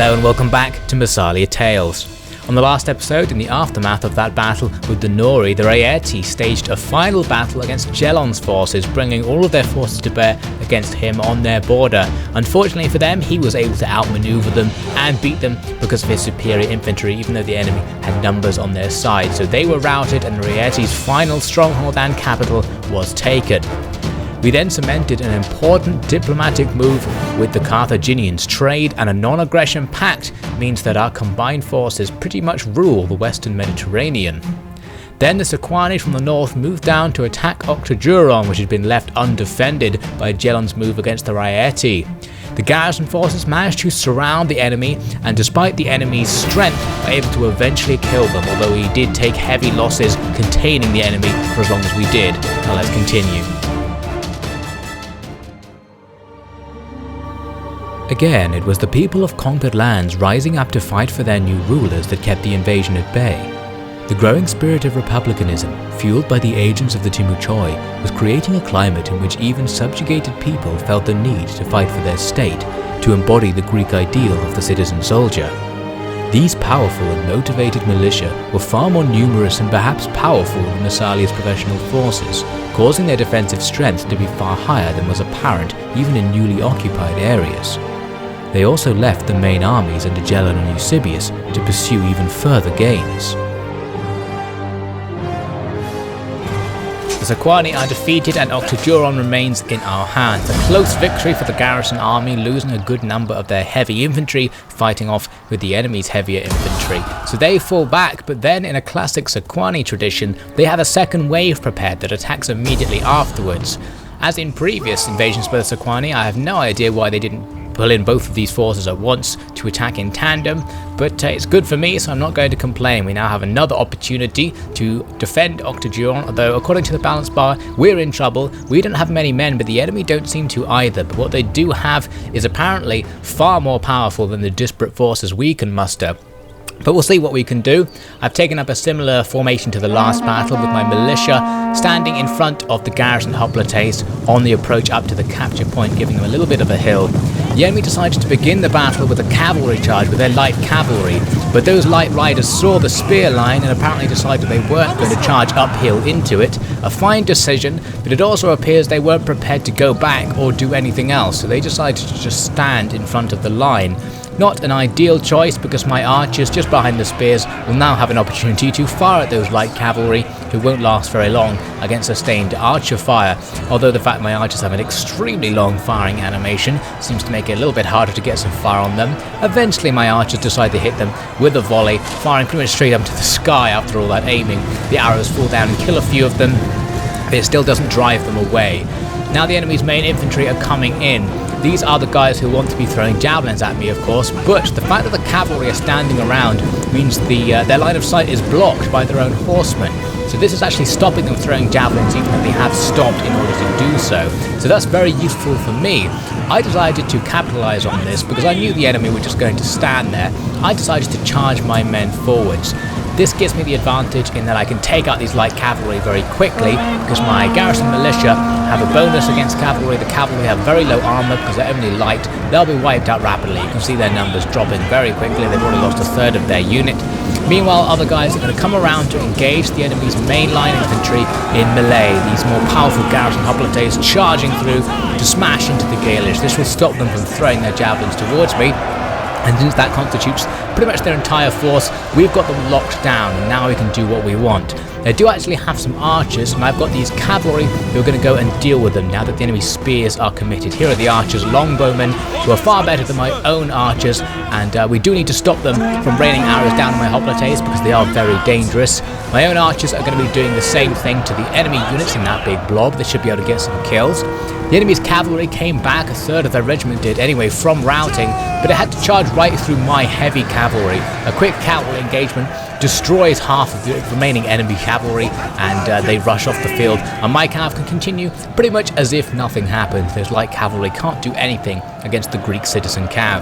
Hello and welcome back to Massalia Tales. On the last episode, in the aftermath of that battle with the Nori, the Rayeti staged a final battle against Gelon's forces, bringing all of their forces to bear against him on their border. Unfortunately for them, he was able to outmaneuver them and beat them because of his superior infantry, even though the enemy had numbers on their side. So they were routed and Rayeti's final stronghold and capital was taken. We then cemented an important diplomatic move with the Carthaginians. Trade and a non-aggression pact means that our combined forces pretty much rule the western Mediterranean. Then the Sequani from the north moved down to attack Octojuron, which had been left undefended by Gelon's move against the Rayeti. The garrison forces managed to surround the enemy, and despite the enemy's strength, were able to eventually kill them, although we did take heavy losses containing the enemy for as long as we did. Now let's continue. Again, it was the people of conquered lands rising up to fight for their new rulers that kept the invasion at bay. The growing spirit of republicanism, fueled by the agents of the Timuchoi, was creating a climate in which even subjugated people felt the need to fight for their state, to embody the Greek ideal of the citizen soldier. These powerful and motivated militia were far more numerous and perhaps powerful than Massalia's professional forces, causing their defensive strength to be far higher than was apparent even in newly occupied areas. They also left the main armies under Gelon and Eusebius to pursue even further gains. The Sequani are defeated and Octojuron remains in our hands. A close victory for the garrison army, losing a good number of their heavy infantry, fighting off with the enemy's heavier infantry. So they fall back, but then in a classic Sequani tradition, they have a second wave prepared that attacks immediately afterwards. As in previous invasions by the Sequani, I have no idea why they didn't pull in both of these forces at once to attack in tandem, but it's good for me, so I'm not going to complain. We now have another opportunity to defend Octojuron, although according to the balance bar, we're in trouble. We don't have many men, but the enemy don't seem to either. But what they do have is apparently far more powerful than the disparate forces we can muster. But we'll see what we can do. I've taken up a similar formation to the last battle with my militia standing in front of the garrison hoplites on the approach up to the capture point, giving them a little bit of a hill. The enemy decided to begin the battle with a cavalry charge with their light cavalry, but those light riders saw the spear line and apparently decided they weren't going to charge uphill into it. A fine decision, but it also appears they weren't prepared to go back or do anything else, so they decided to just stand in front of the line. Not an ideal choice, because my archers just behind the spears will now have an opportunity to fire at those light cavalry, who won't last very long against sustained archer fire, although the fact my archers have an extremely long firing animation seems to make it a little bit harder to get some fire on them. Eventually my archers decide to hit them with a volley, firing pretty much straight up to the sky after all that aiming. The arrows fall down and kill a few of them, but it still doesn't drive them away. Now the enemy's main infantry are coming in. These are the guys who want to be throwing javelins at me, of course, but the fact that the cavalry are standing around means their line of sight is blocked by their own horsemen. So this is actually stopping them throwing javelins, even though they have stopped in order to do so. So that's very useful for me. I decided to capitalize on this because I knew the enemy were just going to stand there. I decided to charge my men forwards. This gives me the advantage in that I can take out these light cavalry very quickly, because my garrison militia have a bonus against cavalry. The cavalry have very low armor because they're only light. They'll be wiped out rapidly. You can see their numbers dropping very quickly. They've already lost a third of their unit. Meanwhile, other guys are going to come around to engage the enemy's mainline infantry in melee. These more powerful garrison hoplites charging through to smash into the Gaelish. This will stop them from throwing their javelins towards me. And since that constitutes pretty much their entire force, we've got them locked down, and now we can do what we want. They do actually have some archers, and I've got these cavalry who are going to go and deal with them now that the enemy's spears are committed. Here are the archers, longbowmen, who are far better than my own archers, and we do need to stop them from raining arrows down on my hoplites because they are very dangerous. My own archers are going to be doing the same thing to the enemy units in that big blob. They should be able to get some kills. The enemy's cavalry came back, a third of their regiment did anyway, from routing, but it had to charge right through my heavy cavalry. A quick cavalry engagement destroys half of the remaining enemy cavalry, and they rush off the field, and my cav can continue pretty much as if nothing happened. Those light cavalry can't do anything against the Greek citizen cav.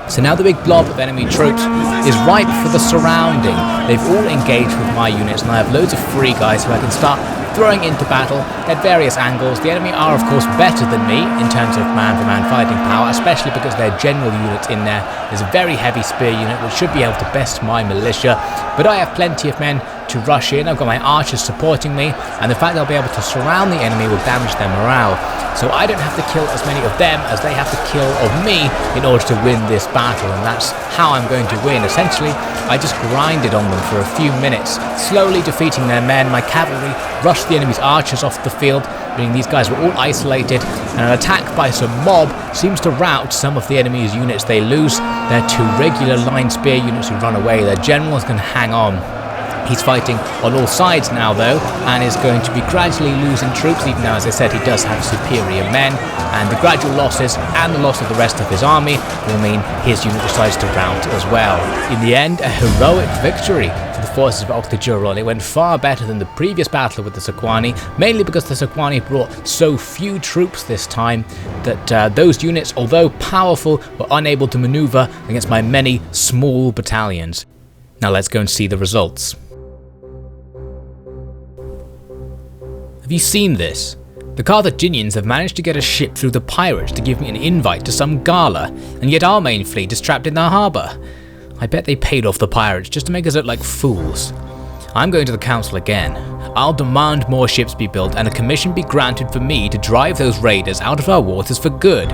So now the big blob of enemy troops is ripe for the surrounding. They've all engaged with my units, and I have loads of free guys who I can start throwing into battle at various angles. The enemy are of course better than me in terms of man-for-man fighting power, especially because their general unit in there is a very heavy spear unit which should be able to best my militia. But I have plenty of men to rush in. I've got my archers supporting me, and the fact I'll be able to surround the enemy will damage their morale. So I don't have to kill as many of them as they have to kill of me in order to win this battle, and that's how I'm going to win. Essentially, I just grinded on them for a few minutes, slowly defeating their men. My cavalry rushed the enemy's archers off the field, meaning these guys were all isolated, and an attack by some mob seems to rout some of the enemy's units. They lose their 2 regular line spear units who run away. Their general is going to hang on. He's fighting on all sides now though, and is going to be gradually losing troops, even though, as I said, he does have superior men, and the gradual losses and the loss of the rest of his army will mean his unit decides to rout as well. In the end, a heroic victory for the forces of Octajuron. It went far better than the previous battle with the Sequani, mainly because the Sequani brought so few troops this time that those units, although powerful, were unable to maneuver against my many small battalions. Now let's go and see the results. Have you seen this? The Carthaginians have managed to get a ship through the pirates to give me an invite to some gala, and yet our main fleet is trapped in the harbour. I bet they paid off the pirates just to make us look like fools. I'm going to the council again. I'll demand more ships be built and a commission be granted for me to drive those raiders out of our waters for good.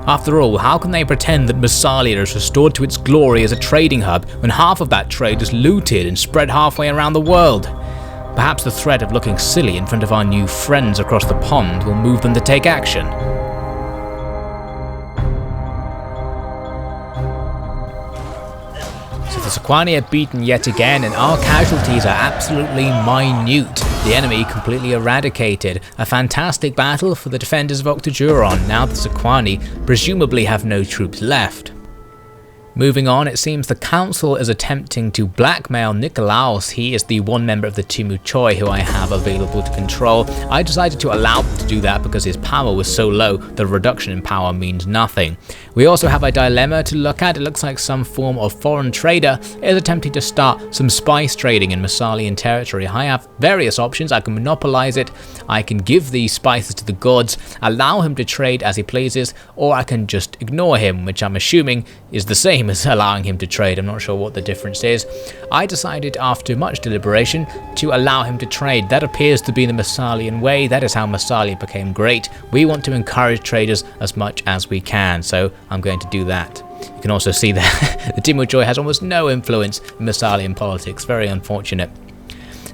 After all, how can they pretend that Massalia is restored to its glory as a trading hub when half of that trade is looted and spread halfway around the world? Perhaps the threat of looking silly in front of our new friends across the pond will move them to take action. So the Sequani are beaten yet again, and our casualties are absolutely minute. The enemy completely eradicated. A fantastic battle for the defenders of Octajuron. Now the Sequani presumably have no troops left. Moving on, it seems the council is attempting to blackmail Niklaus. He is the one member of the Timuchoi who I have available to control. I decided to allow him to do that because his power was so low, the reduction in power means nothing. We also have a dilemma to look at. It looks like some form of foreign trader is attempting to start some spice trading in Massalian territory. I have various options. I can monopolize it, I can give these spices to the gods, allow him to trade as he pleases, or I can just ignore him, which I'm assuming is the same as allowing him to trade. I'm not sure what the difference is. I decided after much deliberation to allow him to trade. That appears to be the Massalian way. That is how Massalia became great. We want to encourage traders as much as we can, so I'm going to do that. You can also see that the Timuchoi has almost no influence in Massalian politics. Very unfortunate.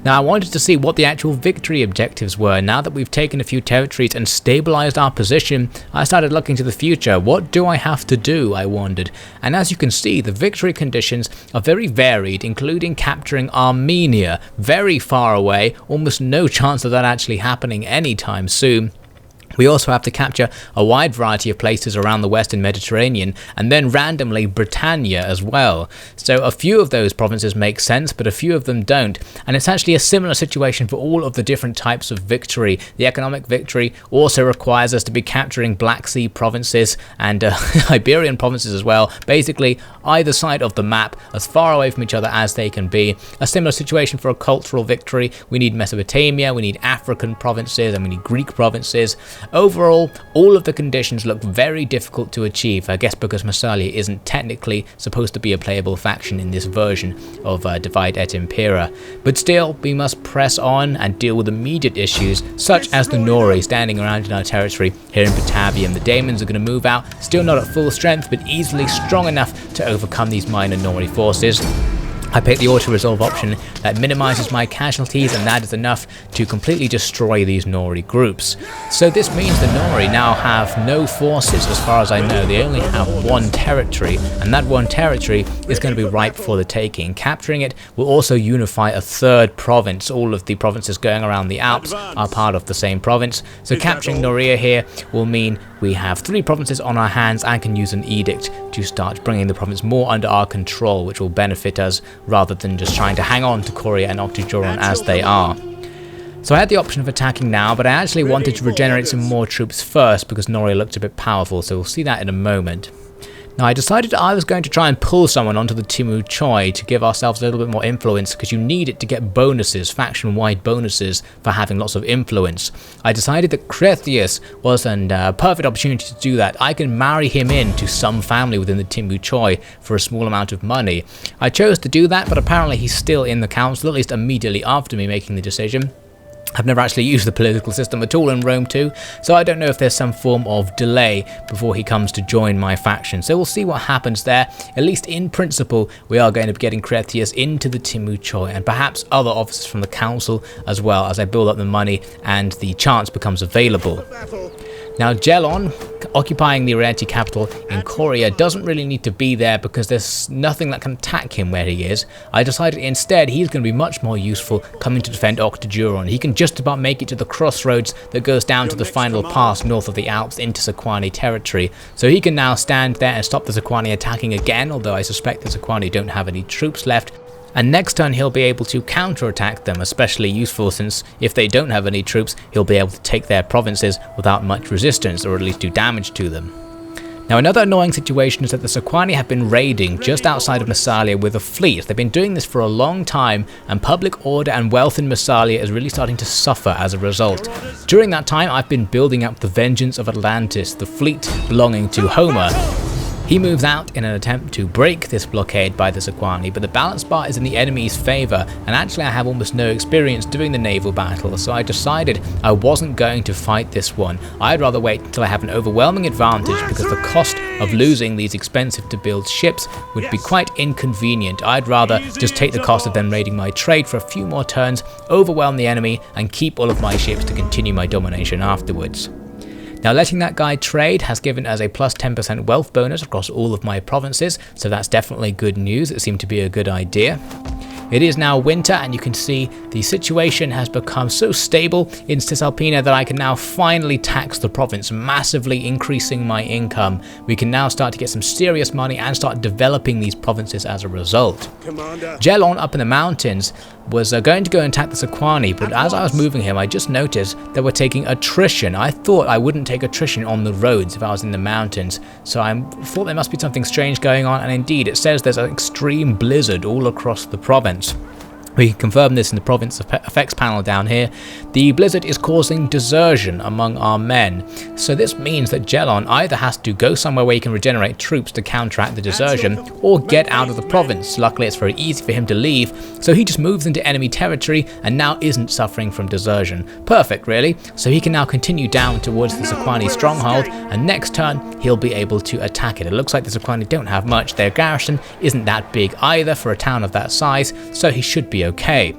Now I wanted to see what the actual victory objectives were. Now that we've taken a few territories and stabilized our position, I started looking to the future. What do I have to do, I wondered. And as you can see, the victory conditions are very varied, including capturing Armenia, very far away, almost no chance of that actually happening anytime soon. We also have to capture a wide variety of places around the Western Mediterranean, and then randomly Britannia as well. So a few of those provinces make sense, but a few of them don't. And it's actually a similar situation for all of the different types of victory. The economic victory also requires us to be capturing Black Sea provinces and Iberian provinces as well. Basically, either side of the map, as far away from each other as they can be. A similar situation for a cultural victory. We need Mesopotamia, we need African provinces, and we need Greek provinces. Overall, all of the conditions look very difficult to achieve, I guess because Massalia isn't technically supposed to be a playable faction in this version of Divide et Impera. But still, we must press on and deal with immediate issues, such as the Nori standing around in our territory here in Batavium. The Daemons are going to move out, still not at full strength, but easily strong enough to overcome these minor Nori forces. I picked the auto-resolve option that minimises my casualties, and that is enough to completely destroy these Nori groups. So this means the Nori now have no forces as far as I know. They only have one territory, and that one territory is going to be ripe for the taking. Capturing it will also unify a third province. All of the provinces going around the Alps are part of the same province. So capturing Noria here will mean we have 3 provinces on our hands and can use an edict to start bringing the province more under our control, which will benefit us rather than just trying to hang on to Korea and Octajuron as they are. So I had the option of attacking now, but I actually wanted to regenerate some more troops first because Noria looked a bit powerful, so we'll see that in a moment. Now I decided I was going to try and pull someone onto the Timu Choi to give ourselves a little bit more influence, because you need it to get bonuses, faction-wide bonuses, for having lots of influence. I decided that Cretheus was a perfect opportunity to do that. I can marry him into some family within the Timu Choi for a small amount of money. I chose to do that, but apparently he's still in the council, at least immediately after me making the decision. I've never actually used the political system at all in Rome 2, so I don't know if there's some form of delay before he comes to join my faction. So we'll see what happens there. At least in principle, we are going to be getting Cretheus into the Timu Choi, and perhaps other officers from the council as well, as I build up the money and the chance becomes available. Now Gelon, occupying the Ariete capital in Korea, doesn't really need to be there because there's nothing that can attack him where he is. I decided instead he's going to be much more useful coming to defend Octoduron. He can just about make it to the crossroads that goes down to the final pass north of the Alps into Sequani territory. So he can now stand there and stop the Sequani attacking again, although I suspect the Sequani don't have any troops left. And next turn he'll be able to counterattack them, especially useful since if they don't have any troops, he'll be able to take their provinces without much resistance, or at least do damage to them. Now another annoying situation is that the Sequani have been raiding just outside of Massalia with a fleet. They've been doing this for a long time, and public order and wealth in Massalia is really starting to suffer as a result. During that time I've been building up the Vengeance of Atlantis, the fleet belonging to Homer. He moves out in an attempt to break this blockade by the Sequani, but the balance bar is in the enemy's favour, and actually I have almost no experience doing the naval battle, so I decided I wasn't going to fight this one. I'd rather wait until I have an overwhelming advantage, because the cost of losing these expensive to build ships would be quite inconvenient. I'd rather just take the cost of them raiding my trade for a few more turns, overwhelm the enemy, and keep all of my ships to continue my domination afterwards. Now letting that guy trade has given us a plus 10% wealth bonus across all of my provinces, so that's definitely good news. It seemed to be a good idea. It is now winter, and you can see the situation has become so stable in Cisalpina that I can now finally tax the province, massively increasing my income. We can now start to get some serious money and start developing these provinces as a result. Gelon up in the mountains was going to go and attack the Sequani, but as I was moving him I just noticed that we're taking attrition. I thought I wouldn't take attrition on the roads if I was in the mountains, so I thought there must be something strange going on, and indeed it says there's an extreme blizzard all across the province. We can confirm this in the province effects panel down here. The blizzard is causing desertion among our men. So this means that Gelon either has to go somewhere where he can regenerate troops to counteract the desertion, or get out of the province. Luckily it's very easy for him to leave, so he just moves into enemy territory and now isn't suffering from desertion. Perfect really. So he can now continue down towards the Sequani stronghold, and next turn he'll be able to attack it. It looks like the Sequani don't have much. Their garrison isn't that big either for a town of that size, so he should be okay.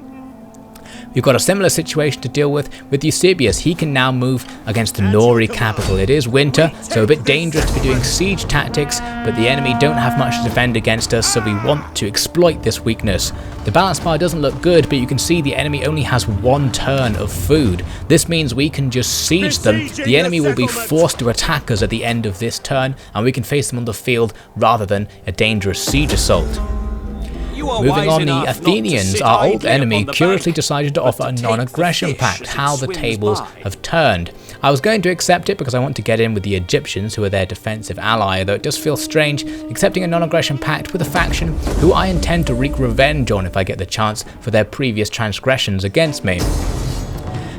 We've got a similar situation to deal with Eusebius. He can now move against the Nori capital. It is winter, so a bit dangerous to be doing siege tactics, but the enemy don't have much to defend against us, so we want to exploit this weakness. The balance bar doesn't look good, but you can see the enemy only has one turn of food. This means we can just siege them. The enemy will be forced to attack us at the end of this turn, and we can face them on the field rather than a dangerous siege assault. Moving on, the Athenians, our old enemy, curiously decided to offer a non-aggression pact. How the tables have turned. I was going to accept it because I want to get in with the Egyptians, who are their defensive ally, though it does feel strange accepting a non-aggression pact with a faction who I intend to wreak revenge on if I get the chance for their previous transgressions against me.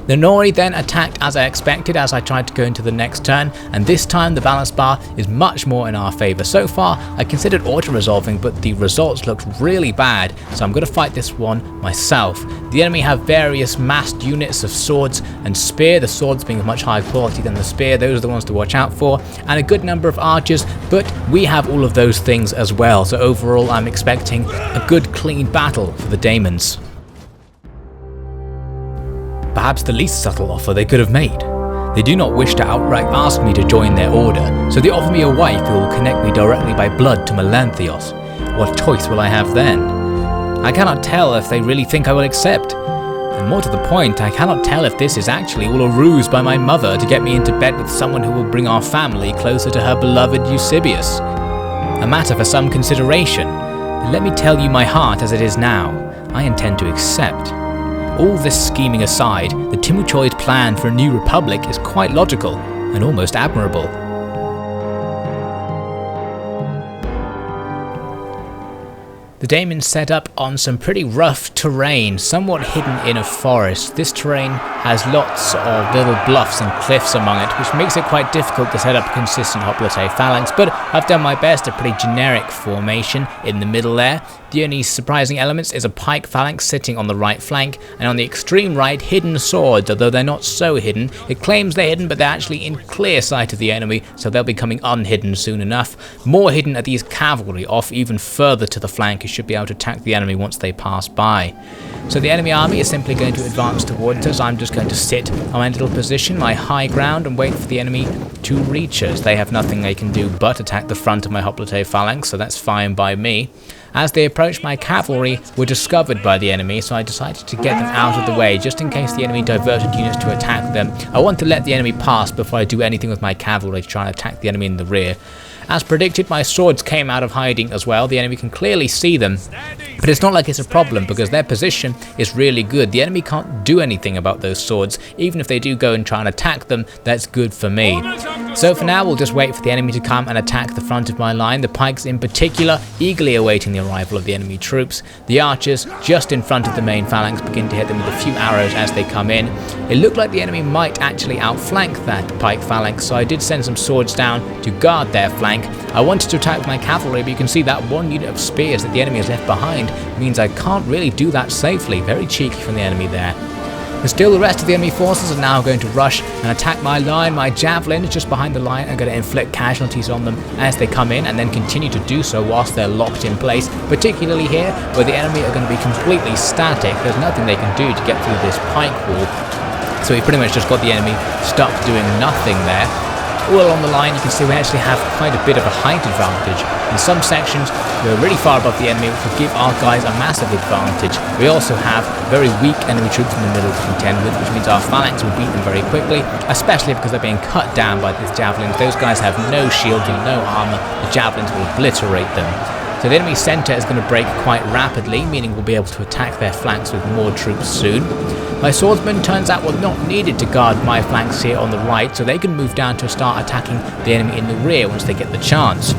The Nori then attacked as I expected as I tried to go into the next turn, and this time the balance bar is much more in our favour. So far I considered auto-resolving, but the results looked really bad, so I'm going to fight this one myself. The enemy have various massed units of swords and spear, the swords being of much higher quality than the spear. Those are the ones to watch out for, and a good number of archers, but we have all of those things as well, so overall I'm expecting a good clean battle for the Daemons. Perhaps the least subtle offer they could have made. They do not wish to outright ask me to join their order, so they offer me a wife who will connect me directly by blood to Melanthios. What choice will I have then? I cannot tell if they really think I will accept. And more to the point, I cannot tell if this is actually all a ruse by my mother to get me into bed with someone who will bring our family closer to her beloved Eusebius. A matter for some consideration, but let me tell you my heart as it is now. I intend to accept. All this scheming aside, the Timu Choi's plan for a new republic is quite logical and almost admirable. The Daemons set up on some pretty rough terrain, somewhat hidden in a forest. This terrain has lots of little bluffs and cliffs among it, which makes it quite difficult to set up a consistent hoplite phalanx, but I've done my best, a pretty generic formation in the middle there. The only surprising elements is a pike phalanx sitting on the right flank, and on the extreme right, hidden swords, although they're not so hidden. It claims they're hidden, but they're actually in clear sight of the enemy, so they'll be coming unhidden soon enough. More hidden are these cavalry off even further to the flank, who should be able to attack the enemy once they pass by. So the enemy army is simply going to advance towards us. I'm just going to sit on my little position, my high ground, and wait for the enemy to reach us. They have nothing they can do but attack the front of my hoplite phalanx, so that's fine by me. As they approached, my cavalry were discovered by the enemy, so I decided to get them out of the way, just in case the enemy diverted units to attack them. I want to let the enemy pass before I do anything with my cavalry to try and attack the enemy in the rear. As predicted, my swords came out of hiding as well. The enemy can clearly see them, but it's not like it's a problem because their position is really good. The enemy can't do anything about those swords. Even if they do go and try and attack them, that's good for me. So for now, we'll just wait for the enemy to come and attack the front of my line. The pikes in particular, eagerly awaiting the arrival of the enemy troops. The archers, just in front of the main phalanx, begin to hit them with a few arrows as they come in. It looked like the enemy might actually outflank that pike phalanx, so I did send some swords down to guard their flank. I wanted to attack with my cavalry, but you can see that one unit of spears that the enemy has left behind means I can't really do that safely. Very cheeky from the enemy there. But still, the rest of the enemy forces are now going to rush and attack my line. My javelins just behind the line are going to inflict casualties on them as they come in, and then continue to do so whilst they're locked in place, particularly here where the enemy are going to be completely static. There's nothing they can do to get through this pike wall. So we pretty much just got the enemy stuck doing nothing there. All along the line, you can see we actually have quite a bit of a height advantage. In some sections, we're really far above the enemy, which will give our guys a massive advantage. We also have very weak enemy troops in the middle to contend with, which means our phalanx will beat them very quickly, especially because they're being cut down by these javelins. Those guys have no shield and no armor. The javelins will obliterate them. So the enemy centre is going to break quite rapidly, meaning we'll be able to attack their flanks with more troops soon. My swordsmen, turns out, were not needed to guard my flanks here on the right, so they can move down to start attacking the enemy in the rear once they get the chance.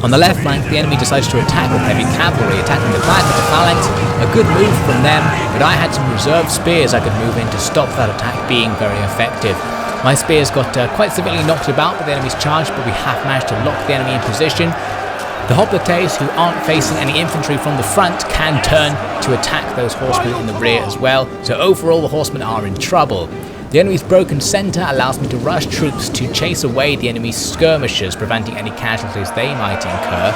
On the left flank, the enemy decides to attack with heavy cavalry, attacking the back of the phalanx. A good move from them, but I had some reserve spears I could move in to stop that attack being very effective. My spears got quite severely knocked about by the enemy's charge, but we have managed to lock the enemy in position. The hoplites, who aren't facing any infantry from the front, can turn to attack those horsemen in the rear as well, so overall the horsemen are in trouble. The enemy's broken centre allows me to rush troops to chase away the enemy's skirmishers, preventing any casualties they might incur.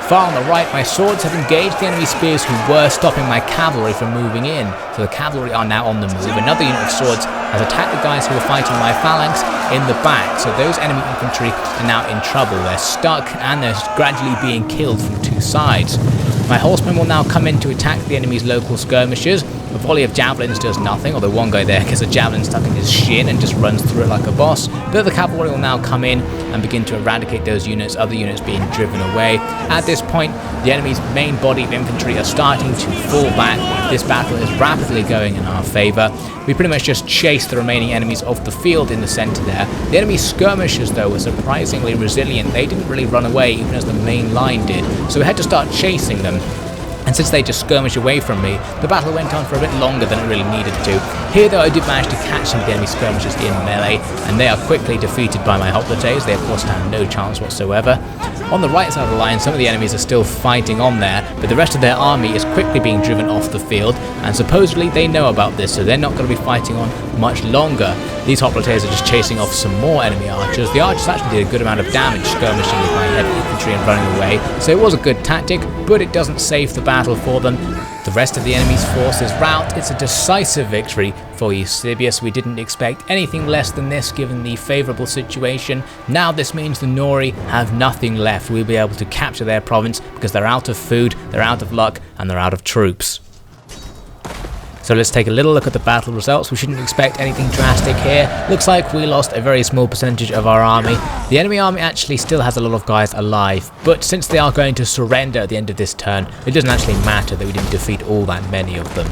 Far on the right, my swords have engaged the enemy spears, who were stopping my cavalry from moving in, so the cavalry are now on the move. Another unit of swords has attacked the guys who were fighting my phalanx in the back, so those enemy infantry are now in trouble. They're stuck and they're gradually being killed from two sides. My horsemen will now come in to attack the enemy's local skirmishers. A volley of javelins does nothing, although one guy there gets a javelin stuck in his shin and just runs through it like a boss. But the cavalry will now come in and begin to eradicate those units, other units being driven away. At this point, the enemy's main body of infantry are starting to fall back. This battle is rapidly going in our favour. We pretty much just chased the remaining enemies off the field in the centre there. The enemy skirmishers, though, were surprisingly resilient. They didn't really run away, even as the main line did, so we had to start chasing them. And since they just skirmished away from me, the battle went on for a bit longer than it really needed to. Here, though, I did manage to catch some of the enemy skirmishers in melee, and they are quickly defeated by my hoplites. They, of course, stand no chance whatsoever. On the right side of the line, some of the enemies are still fighting on there, but the rest of their army is quickly being driven off the field, and supposedly they know about this, so they're not going to be fighting on much longer. These hoplites are just chasing off some more enemy archers. The archers actually did a good amount of damage skirmishing with my heavy infantry and running away, so it was a good tactic, but it doesn't save the battle for them. The rest of the enemy's forces rout. It's a decisive victory for Eusebius. We didn't expect anything less than this given the favourable situation. Now this means the Nori have nothing left. We'll be able to capture their province because they're out of food, they're out of luck, and they're out of troops. So let's take a little look at the battle results. We shouldn't expect anything drastic here. Looks like we lost a very small percentage of our army. The enemy army actually still has a lot of guys alive, but since they are going to surrender at the end of this turn, it doesn't actually matter that we didn't defeat all that many of them.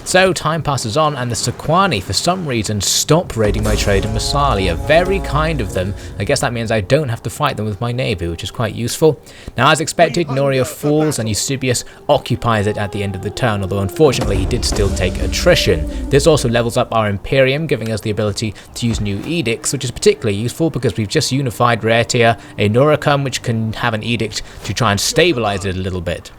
So time passes on and the Sequani for some reason stop raiding my trade in Massalia. Very kind of them. I guess that means I don't have to fight them with my navy, which is quite useful. Now as expected, Noria falls and Eusebius occupies it at the end of the turn, although unfortunately he did still take attrition. This also levels up our Imperium, giving us the ability to use new edicts, which is particularly useful because we've just unified Rhaetia, a Noricum which can have an edict to try and stabilize it a little bit.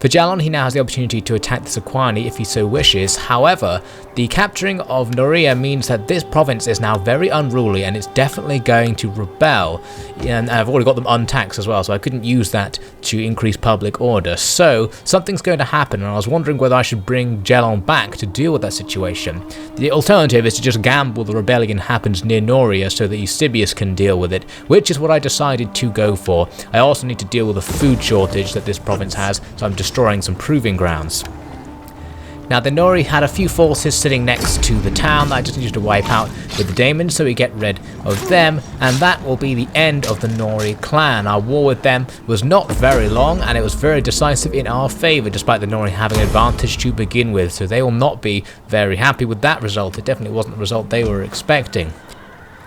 For Jalon, he now has the opportunity to attack the Sequani if he so wishes. However, the capturing of Noria means that this province is now very unruly and it's definitely going to rebel. And I've already got them untaxed as well, so I couldn't use that to increase public order. So something's going to happen, and I was wondering whether I should bring Jalon back to deal with that situation. The alternative is to just gamble the rebellion happens near Noria so that Eusebius can deal with it, which is what I decided to go for. I also need to deal with the food shortage that this province has, so I'm destroying some proving grounds. Now the Nori had a few forces sitting next to the town that I just needed to wipe out with the Daemons, so we get rid of them, and that will be the end of the Nori clan. Our war with them was not very long, and it was very decisive in our favour, despite the Nori having an advantage to begin with, so they will not be very happy with that result. It definitely wasn't the result they were expecting.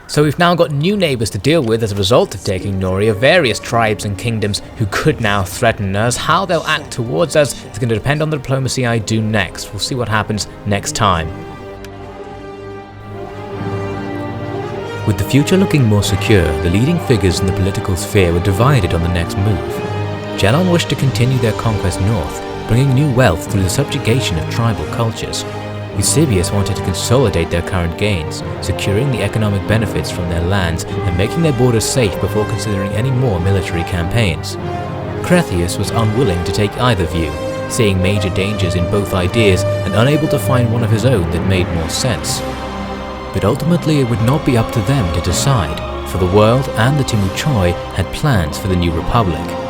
So we've now got new neighbours to deal with as a result of taking Noria, various tribes and kingdoms who could now threaten us. How they'll act towards us is going to depend on the diplomacy I do next. We'll see what happens next time. With the future looking more secure, the leading figures in the political sphere were divided on the next move. Jalon wished to continue their conquest north, bringing new wealth through the subjugation of tribal cultures. Eusebius wanted to consolidate their current gains, securing the economic benefits from their lands and making their borders safe before considering any more military campaigns. Crethius was unwilling to take either view, seeing major dangers in both ideas and unable to find one of his own that made more sense. But ultimately it would not be up to them to decide, for the world and the Timuchoi had plans for the new republic.